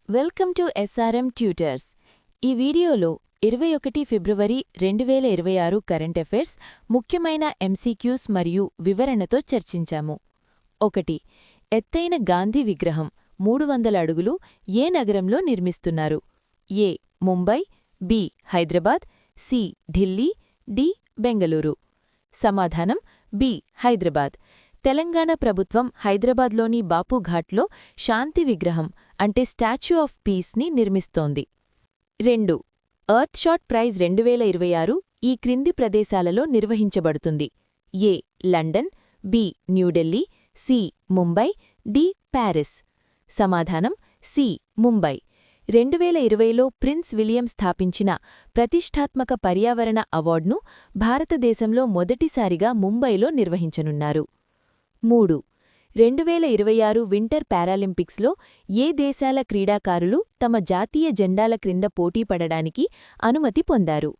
Welcome to SRM tutors. ఈ వీడియోలో 21 ఫిబ్రవరి 2026 current affairs ముఖ్యమైన ఎంసీక్యూస్ మరియు వివరణతో చర్చించాము. 1. ఎత్తైన గాంధీ విగ్రహం 300 అడుగులు ఏ నగరంలో నిర్మిస్తున్నారు? A. Mumbai, B. Hyderabad, C. Delhi, D. Bengaluru. సమాధానం బి. హైదరాబాద్. తెలంగాణ ప్రభుత్వం హైదరాబాద్లోని బాపుఘాట్లో శాంతి విగ్రహం అంటే స్టాచ్యూ ఆఫ్ పీస్ని నిర్మిస్తోంది. 2. ఎర్త్ షాట్ ప్రైజ్ 2026 ఈ క్రింది ప్రదేశాలలో నిర్వహించబడుతుంది. A. London, B. New Delhi, C. Mumbai, D. Paris. సమాధానం సి. ముంబై. 2020లో ప్రిన్స్ విలియం స్థాపించిన ప్రతిష్ఠాత్మక పర్యావరణ అవార్డును భారతదేశంలో మొదటిసారిగా ముంబైలో నిర్వహించనున్నారు. 3. 2026 వింటర్ పారాలింపిక్స్లో ఏ దేశాల క్రీడాకారులు తమ జాతీయ జెండాల క్రింద పోటీపడడానికి అనుమతి పొందారు?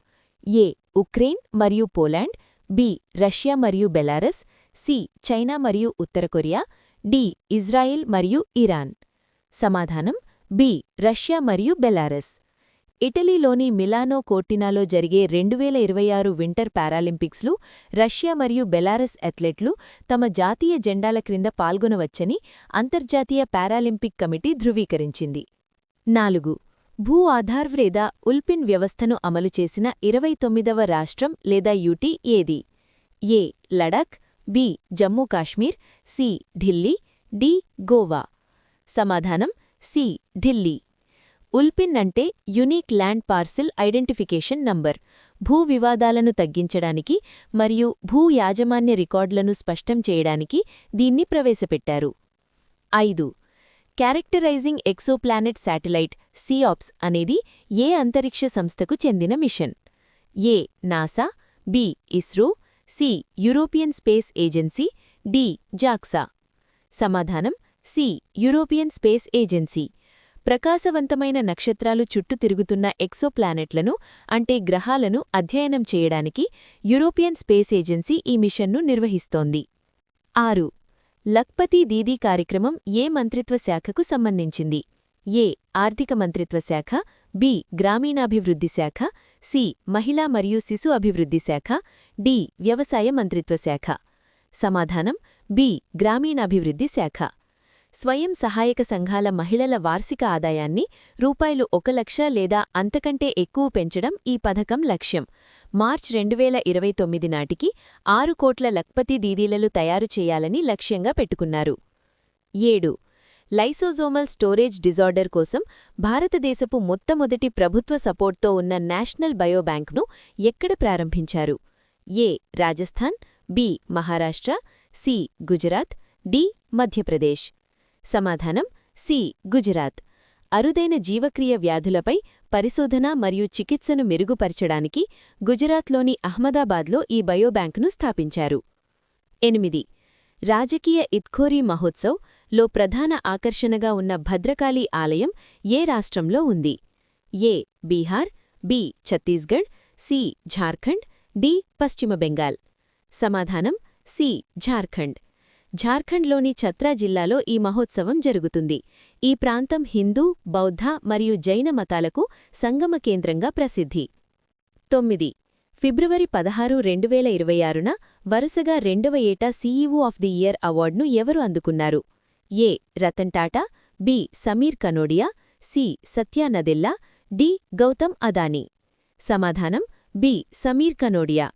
ఏ. ఉక్రెయిన్ మరియు పోలాండ్, బి. రష్యా మరియు బెలారస్, సి. చైనా మరియు ఉత్తర కొరియా, డి. ఇజ్రాయిల్ మరియు ఇరాన్. సమాధానం బి. రష్యా మరియు బెలారస్. ఇటలీలోని మిలానో కోర్టినాలో జరిగే 2026 వింటర్ పారాలింపిక్స్లో రష్యా మరియు బెలారస్ అథ్లెట్లు తమ జాతీయ జెండాల క్రింద పాల్గొనవచ్చని అంతర్జాతీయ పారాలింపిక్ కమిటీ ధృవీకరించింది. 4. భూ ఆధార్ లేదా ఉల్పిన్ వ్యవస్థను అమలు చేసిన 29వ రాష్ట్రం లేదా యూటీ ఏది? A. Ladakh, B. Jammu Kashmir, C. Delhi, D. Goa. సమాధానం సి. ఢిల్లీ. ఉల్పిన్ అంటే unique land parcel identification number. భూ వివాదాలను తగ్గించడానికి మరియు భూ యాజమాన్య రికార్డులను స్పష్టం చేయడానికి దీన్ని ప్రవేశపెట్టారు. 5. క్యారెక్టరైజింగ్ ఎక్సోప్లానెట్ శాటిలైట్ సియాప్స్ అనేది ఏ అంతరిక్ష సంస్థకు చెందిన మిషన్? A. NASA, B. ISRO, C. European space agency, D. JAXA. సమాధానం సి. European space agency. ప్రకాశవంతమైన నక్షత్రాలు చుట్టూ తిరుగుతున్న ఎక్సోప్లానెట్లను అంటే గ్రహాలను అధ్యయనం చేయడానికి యూరోపియన్ స్పేస్ ఏజెన్సీ ఈ మిషన్ను నిర్వహిస్తోంది. 6. లఖ్పతి దీదీ కార్యక్రమం ఏ మంత్రిత్వ శాఖకు సంబంధించింది? ఏ. ఆర్థిక మంత్రిత్వ శాఖ, బి. గ్రామీణాభివృద్ధి శాఖ, సి. మహిళా మరియు శిశు అభివృద్ధి శాఖ, డి. వ్యవసాయ మంత్రిత్వ శాఖ. సమాధానం బి. గ్రామీణాభివృద్ధి శాఖ. స్వయం సహాయక సంఘాల మహిళల వార్షిక ఆదాయాన్ని ₹1,00,000 లేదా అంతకంటే ఎక్కువ పెంచడం ఈ పథకం లక్ష్యం. మార్చ్ 2029 నాటికి 6 కోట్ల లఖ్పతి దీదీలలు తయారు చేయాలని లక్ష్యంగా పెట్టుకున్నారు. 7. లైసోజోమల్ స్టోరేజ్ డిజార్డర్ కోసం భారతదేశపు మొట్టమొదటి ప్రభుత్వ సపోర్ట్తో ఉన్న నేషనల్ బయోబ్యాంక్ను ఎక్కడ ప్రారంభించారు? A. Rajasthan, B. Maharashtra, C. Gujarat, D. Madhya Pradesh. సమాధానం సి. గుజరాత్. అరుదైన జీవక్రియ వ్యాధులపై పరిశోధన మరియు చికిత్సను మెరుగుపరచడానికి గుజరాత్లోని అహ్మదాబాద్లో ఈ బయోబ్యాంకును స్థాపించారు. 8. రాజకీయ ఇత్ఖోరీ మహోత్సవ్ లో ప్రధాన ఆకర్షణగా ఉన్న భద్రకాళి ఆలయం ఏ రాష్ట్రంలో ఉంది? A. Bihar, B. Chhattisgarh, C. Jharkhand, D. Paschim Bengal. సమాధానం సి. ఝార్ఖండ్. ఝార్ఖండ్లోని ఛత్రా జిల్లాలో ఈ మహోత్సవం జరుగుతుంది. ఈ ప్రాంతం హిందూ, బౌద్ధ మరియు జైన మతాలకు సంగమ కేంద్రంగా ప్రసిద్ధి. 9. ఫిబ్రవరి 16, 2026న వరుసగా 2వ ఏటా సీఈఓ ఆఫ్ ది ఇయర్ అవార్డును ఎవరు అందుకున్నారు? A. Ratan Tata, B. Sameer Kanodia, C. Satya Nadella, D. Gautam Adani. సమాధానం B. Sameer Kanodia.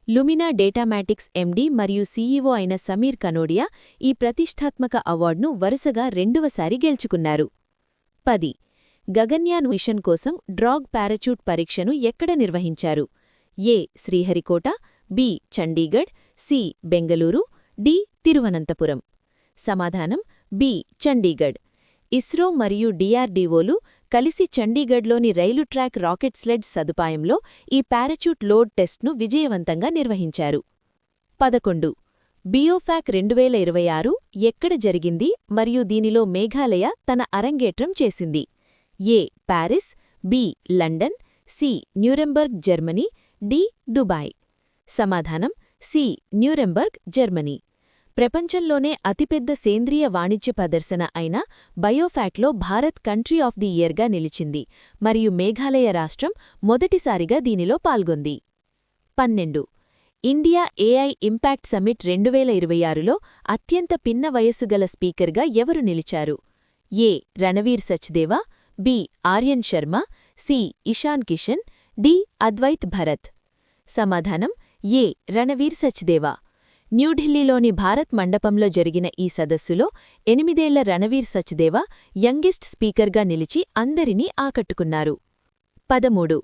Lumina Datamatics MD మరియు సీఈఓ అయిన సమీర్ కనోడియా ఈ ప్రతిష్ఠాత్మక అవార్డును వరుసగా 2వసారి గెలుచుకున్నారు. 10. గగన్యాన్ మిషన్ కోసం డ్రాగ్ పారాచూట్ పరీక్షను ఎక్కడ నిర్వహించారు? A. Sriharikota, B. Chandigarh, C. Bengaluru, D. Thiruvananthapuram. సమాధానం బి. చండీగఢ్. ఇస్రో మరియు డిఆర్డీఓలు కలిసి చండీగఢ్లోని రైలు ట్రాక్ రాకెట్ స్లెడ్ సదుపాయంలో ఈ పారాచూట్ లోడ్ టెస్ట్ను విజయవంతంగా నిర్వహించారు. 11. బియోఫాక్ 2026 ఎక్కడ జరిగింది మరియు దీనిలో మేఘాలయ తన అరంగేట్రం చేసింది? ఏ. Paris, B. London, C. న్యూరెంబర్గ్ Germany, D. Dubai. సమాధానం సి. న్యూరెంబర్గ్ జర్మనీ. ప్రపంచంలోనే అతిపెద్ద సేంద్రియ వాణిజ్య ప్రదర్శన అయిన బయోఫ్యాక్ట్లో భారత్ కంట్రీ ఆఫ్ ది ఇయర్గా నిలిచింది మరియు మేఘాలయ రాష్ట్రం మొదటిసారిగా దీనిలో పాల్గొంది. 12. ఇండియా ఏఐ ఇంపాక్ట్ సమ్మిట్ 2026లో అత్యంత పిన్న వయస్సు గల స్పీకర్గా ఎవరు నిలిచారు? ఏ. Ranveer Sachdeva, B. Aryan Sharma, C. Ishan Kishan, D. Advait Bharat. సమాధానం ఏ. రణవీర్ సచ్దేవా. న్యూఢిల్లీలోని భారత్ మండపంలో జరిగిన ఈ సదస్సులో 8ఏళ్ల రణవీర్ సచ్దేవా యంగెస్ట్ స్పీకర్గా నిలిచి అందరినీ ఆకట్టుకున్నారు. 13.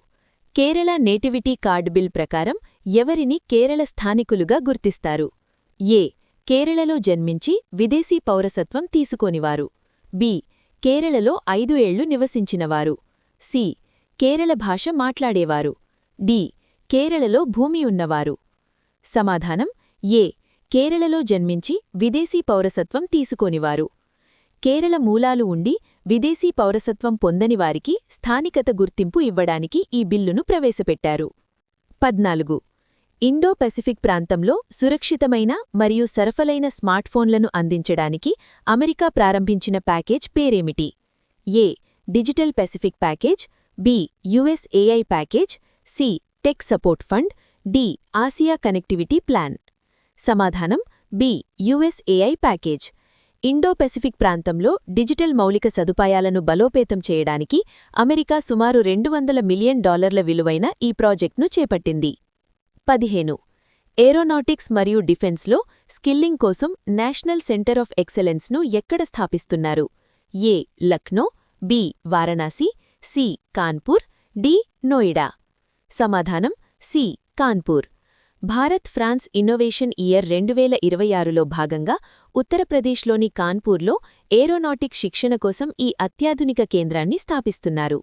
కేరళ నేటివిటీ కార్డ్ బిల్ ప్రకారం ఎవరిని కేరళ స్థానికులుగా గుర్తిస్తారు? ఏ. కేరళలో జన్మించి విదేశీ పౌరసత్వం తీసుకోనివారు, బి. కేరళలో 5 ఏళ్లు నివసించినవారు, సి. కేరళ భాష మాట్లాడేవారు, డి. కేరళలో భూమి ఉన్నవారు. సమాధానం ఏ. కేరళలో జన్మించి విదేశీ పౌరసత్వం తీసుకోనివారు. కేరళ మూలాలు ఉండి విదేశీ పౌరసత్వం పొందనివారికి స్థానికత గుర్తింపు ఇవ్వడానికి ఈ బిల్లును ప్రవేశపెట్టారు. 14. ఇండో పెసిఫిక్ ప్రాంతంలో సురక్షితమైన మరియు సరఫలైన స్మార్ట్ఫోన్లను అందించడానికి అమెరికా ప్రారంభించిన ప్యాకేజ్ పేరేమిటి? A. Digital Pacific package, B. US AI package, C. Tech support fund, D. Asia connectivity plan. సమాధానం B. US AI package. Indo Pacific ప్రాంతంలో డిజిటల్ మౌలిక సదుపాయాలను బలోపేతం చేయడానికి అమెరికా సుమారు $200 మిలియన్ విలువైన ఈ ప్రాజెక్ట్ను చేపట్టింది. 15. ఏరోనాటిక్స్ మరియు డిఫెన్స్లో స్కిల్లింగ్ కోసం నేషనల్ సెంటర్ ఆఫ్ ఎక్సలెన్స్ను ఎక్కడ స్థాపిస్తున్నారు? A. Lucknow, B. Varanasi, C. Kanpur, D. Noida. సమాధానం C. Kanpur. Bharat France innovation year 2026లో భాగంగా ఉత్తరప్రదేశ్లోని కాన్పూర్లో ఏరోనాటిక్ శిక్షణ కోసం ఈ అత్యాధునిక కేంద్రాన్ని స్థాపిస్తున్నారు.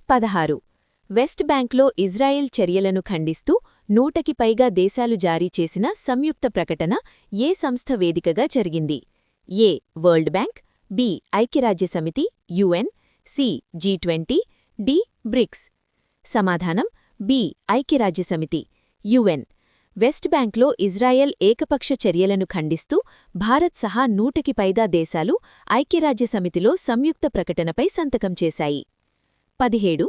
16. వెస్ట్ బ్యాంక్లో ఇజ్రాయెల్ చర్యలను ఖండిస్తూ 100కి పైగా దేశాలు జారీ చేసిన సంయుక్త ప్రకటన ఏ సంస్థ వేదికగా జరిగింది? ఏ. World Bank, B. ఐక్యరాజ్యసమితి UN, C. G20, D. BRICS. సమాధానం బి. ఐక్యరాజ్యసమితి యుఎన్. వెస్ట్ బ్యాంక్లో ఇజ్రాయెల్ ఏకపక్ష చర్యలను ఖండిస్తూ భారత్ సహా 100కి పైగా దేశాలు ఐక్యరాజ్యసమితిలో సంయుక్త ప్రకటనపై సంతకం చేశాయి. 17.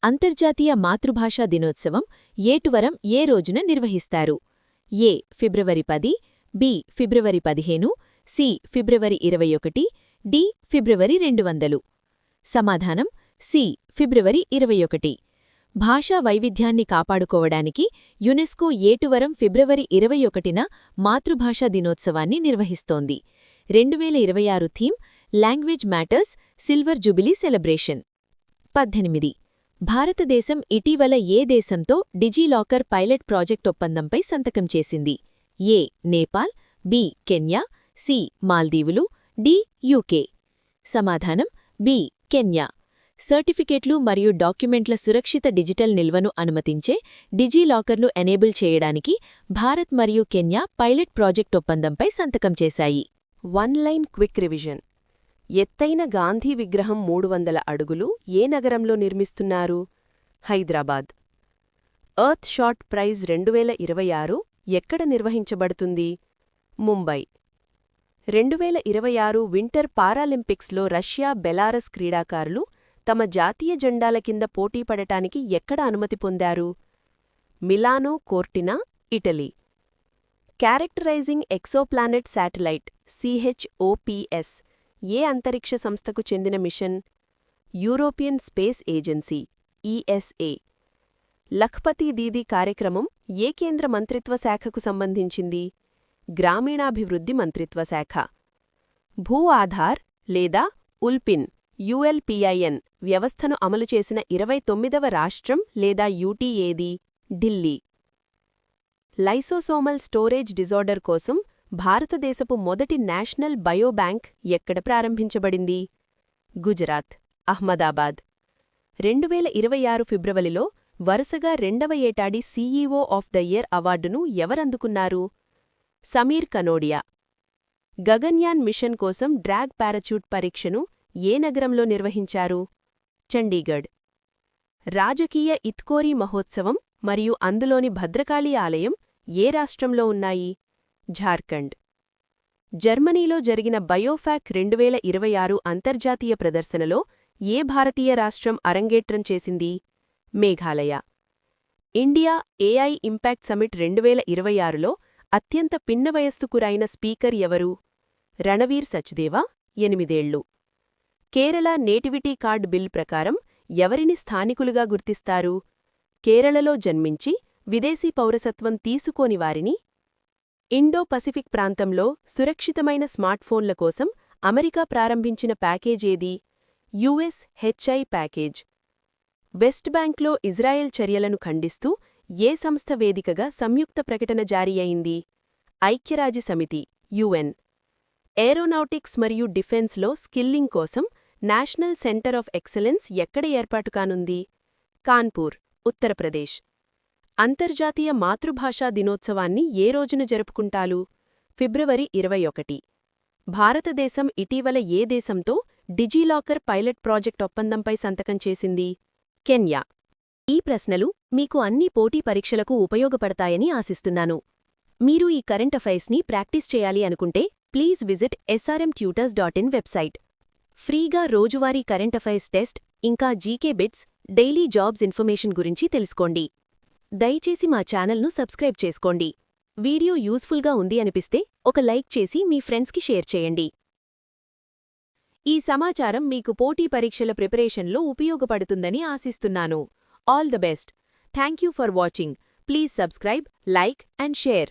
అంతర్జాతీయ మాతృభాషా దినోత్సవం ఏటువరం ఏ రోజున నిర్వహిస్తారు? ఏ. ఫిబ్రవరి 10, బి. ఫిబ్రవరి 15, సి. ఫిబ్రవరి 21, డి. ఫిబ్రవరి 200. సమాధానం సి. ఫిబ్రవరి 21. భాషా వైవిధ్యాన్ని కాపాడుకోవడానికి యునెస్కో ఏటువరం ఫిబ్రవరి 21న మాతృభాషా దినోత్సవాన్ని నిర్వహిస్తోంది. 2026 theme language matters silver jubilee celebration. 18. భారతదేశం ఇటీవల ఏ దేశంతో డిజిలాకర్ పైలట్ ప్రాజెక్ట్ ఒప్పందంపై సంతకం చేసింది? A. Nepal, B. Kenya, C. మాల్దీవులు, డి. యూకే. సమాధానం బి. కెన్యా. సర్టిఫికేట్లు మరియు డాక్యుమెంట్ల సురక్షిత డిజిటల్ నిల్వను అనుమతించే డిజిలాకర్ను ఎనేబుల్ చేయడానికి భారత్ మరియు కెన్యా పైలట్ ప్రాజెక్ట్ ఒప్పందంపై సంతకం చేశాయి. 1 లైన్ క్విక్ రివిజన్. ఎత్తైన గాంధీ విగ్రహం 300 అడుగులు ఏ నగరంలో నిర్మిస్తున్నారు? హైదరాబాద్. ఎర్త్ షాట్ ప్రైజ్ 2026 ఎక్కడ నిర్వహించబడుతుంది? ముంబై. 2026 వింటర్ పారాలింపిక్స్లో రష్యా, బెలారస్ క్రీడాకారులు తమ జాతీయ జెండాల కింద పోటీపడటానికి ఎక్కడ అనుమతి పొందారు? Milano Cortina, Italy. Characterising exoplanet satellite CHOPS ఏ అంతరిక్ష సంస్థకు చెందిన మిషన్? European space agency ESA. Lakhpati Didi కార్యక్రమం ఏ కేంద్ర మంత్రిత్వ శాఖకు సంబంధించింది? గ్రామీణాభివృద్ధి మంత్రిత్వ శాఖ. భూ ఆధార్ లేదా ఉల్పిన్ ULPIN వ్యవస్థను అమలు చేసిన 29వ రాష్ట్రం లేదా యూటీ ఏది? ఢిల్లీ. లైసోసోమల్ స్టోరేజ్ డిజార్డర్ కోసం భారతదేశపు మొదటి నేషనల్ బయోబ్యాంక్ ఎక్కడ ప్రారంభించబడింది? గుజరాత్, అహ్మదాబాద్. 2026 ఫిబ్రవరిలో వరుసగా 2వ ఏటాడి CEO ఆఫ్ ద ఇయర్ అవార్డును ఎవరందుకున్నారు? సమీర్ కనోడియా. గగన్యాన్ మిషన్ కోసం డ్రాగ్ పారాచూట్ పరీక్షను ఏ నగరంలో నిర్వహించారు? చండీగఢ్. రాజకీయ ఇత్కోరీ మహోత్సవం మరియు అందులోని భద్రకాళి ఆలయం ఏ రాష్ట్రంలో ఉన్నాయి? ఝార్ఖండ్. జర్మనీలో జరిగిన బయోఫాక్ 2026 అంతర్జాతీయ ప్రదర్శనలో ఏ భారతీయ రాష్ట్రం అరంగేట్రం చేసింది? Meghalaya. India AI impact summit 2026లో అత్యంత పిన్న వయస్కురైన స్పీకర్ ఎవరు? రణవీర్ సచ్దేవా, 8 ఏళ్లు. కేరళ నేటివిటీ కార్డ్ బిల్ ప్రకారం ఎవరిని స్థానికులుగా గుర్తిస్తారు? కేరళలో జన్మించి విదేశీ పౌరసత్వం తీసుకోని వారిని. ఇండో పసిఫిక్ ప్రాంతంలో సురక్షితమైన స్మార్ట్ఫోన్ల కోసం అమెరికా ప్రారంభించిన ప్యాకేజేది? US HI package. వెస్ట్ బ్యాంక్లో ఇజ్రాయెల్ చర్యలను ఖండిస్తూ ఏ సంస్థ వేదికగా సంయుక్త ప్రకటన జారీ అయింది? ఐక్యరాజ్యసమితి, యుఎన్. ఏరోనాటిక్స్ మరియు డిఫెన్స్లో స్కిల్లింగ్ కోసం నేషనల్ సెంటర్ ఆఫ్ ఎక్సలెన్స్ ఎక్కడ ఏర్పాటు కానుంది? కాన్పూర్, ఉత్తరప్రదేశ్. అంతర్జాతీయ మాతృభాషా దినోత్సవాన్ని ఏ రోజున జరుపుకుంటారు? ఫిబ్రవరి 21. భారతదేశం ఇటీవల ఏ దేశంతో డిజిలాకర్ పైలట్ ప్రాజెక్ట్ ఒప్పందంపై సంతకం చేసింది? కెన్యా. ఈ ప్రశ్నలు మీకు అన్ని పోటీ పరీక్షలకు ఉపయోగపడతాయని ఆశిస్తున్నాను. మీరు ఈ కరెంట్ అఫైర్స్ని ప్రాక్టీస్ చేయాలి అనుకుంటే ప్లీజ్ విజిట్ srmtutors.in వెబ్సైట్. ఫ్రీగా రోజువారీ కరెంట్ అఫైర్స్ టెస్ట్ ఇంకా GK bits, daily jobs information గురించి తెలుసుకోండి. దయచేసి మా ఛానల్ను సబ్స్క్రైబ్ చేసుకోండి. వీడియో యూస్ఫుల్గా ఉంది అనిపిస్తే ఒక లైక్ చేసి మీ ఫ్రెండ్స్కి షేర్ చేయండి. ఈ సమాచారం మీకు పోటీ పరీక్షల ప్రిపరేషన్లో ఉపయోగపడుతుందని ఆశిస్తున్నాను. All the best. Thank you for watching. Please subscribe, like and share.